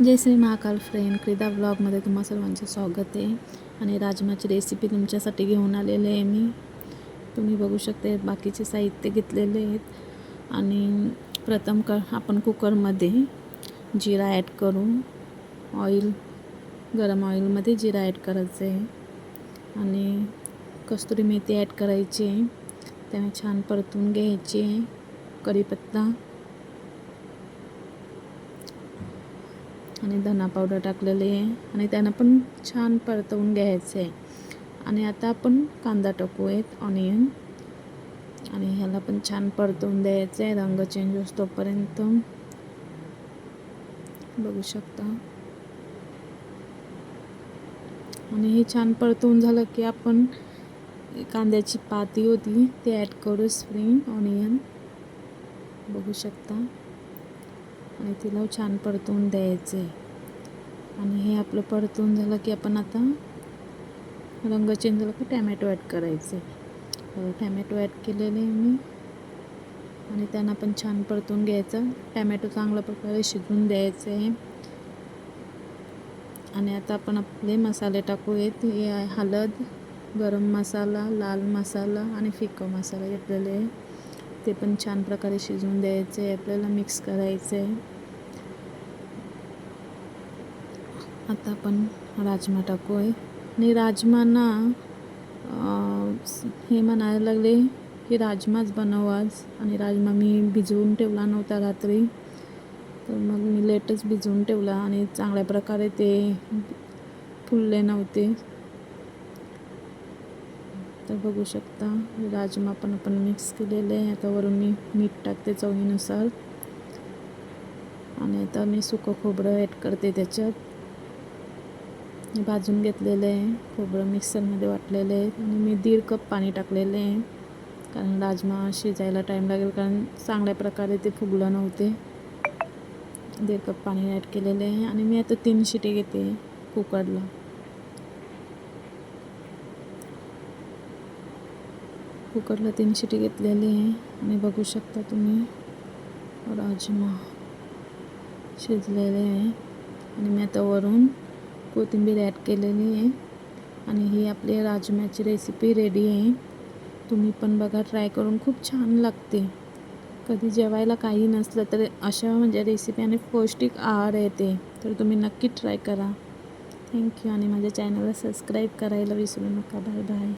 जय Shri Mahakal friend, क्रीडा ब्लॉगमध्ये तुम्हा सर्वांचे स्वागत आहे. आणि राजमाची रेसिपी तुमच्यासाठी घेऊन आलेले आहे मी. तुम्ही बघू शकता बाकीचे साहित्य घेतलेले आहेत. आणि प्रथम आपण कुकरमध्ये जिरा ॲड करू. गरम ऑइलमध्ये जिरा ॲड करायचं आहे आणि कस्तुरी मेथी ॲड करायची आहे. त्याने छान परतून घ्यायची आहे. कढीपत्ता आणि धना पावडर टाकलेली आहे आणि त्यांना पण छान परतवून घ्यायचं आहे. आणि आता आपण कांदा टाकूयात, ऑनियन, आणि ह्याला पण छान परतवून द्यायचं आहे. रंग चेंज होतोपर्यंत बघू शकता. आणि हे छान परतवून झालं की आपण कांद्याची पाती होती ते ॲड करू. स्प्रिंग ऑनियन बघू शकता आणि तिला छान परतवून द्यायचं आहे. आणि हे आपलं परतवून झालं की आपण आता रंग चेंज झाला की टॅमॅटो ॲड करायचे. टॅमॅटो ॲड केलेले मी आणि त्यांना पण छान परतवून घ्यायचं. टॅमॅटो चांगल्या प्रकारे शिजवून द्यायचे आहे. आणि आता आपण आपले मसाले टाकूयात. हे आहे हळद, गरम मसाला, लाल मसाला आणि फिका मसाला घेतलेले आहे. ते पण छान प्रकारे शिजवून द्यायचे आहे. आपल्याला मिक्स करायचं आहे. आता आपण राजमा टाकू आहे. आणि राजमाना हे म्हणायला लागले की राजमाच बनव आज. आणि राजमा मी भिजवून ठेवला नव्हता रात्री, तर मग मी लेटच भिजवून ठेवला आणि चांगल्या प्रकारे ते फुलले नव्हते. तर बघू शकता राजमा पण आपण मिक्स केलेले आहे. आता वरून मी मीठ टाकते चवीनुसार. आणि आता मी सुकं खोबरं ॲड करते त्याच्यात. भाजून घेतलेलं आहे खोबरं, मिक्सरमध्ये वाटलेलं आहे. आणि मी 1.5 कप पाणी टाकलेलं आहे, कारण राजमा शिजायला टाईम लागेल, कारण चांगल्या प्रकारे ते फुगलं नव्हते. 1.5 कप पाणी ॲड केलेलं आहे. आणि मी आता 3 शिटी घेते कुकरला. कुकरला 3 शिटी घेतलेली आहे. आणि बघू शकता तुम्ही राजमा शिजलेले आहे. आणि मी आता वरून कोथिंबीर ॲड केलेली आहे. आणि ही आपली राजम्याची रेसिपी रेडी आहे. तुम्ही पण बघा, ट्राय करून खूप छान लागते. कधी जेवायला काही नसलं तर अशा रेसिपी आणि पौष्टिक आहार येते, तर तुम्ही नक्की ट्राय करा. थँक्यू. आणि माझ्या चॅनलला सबस्क्राईब करायला विसरू नका. Bye bye.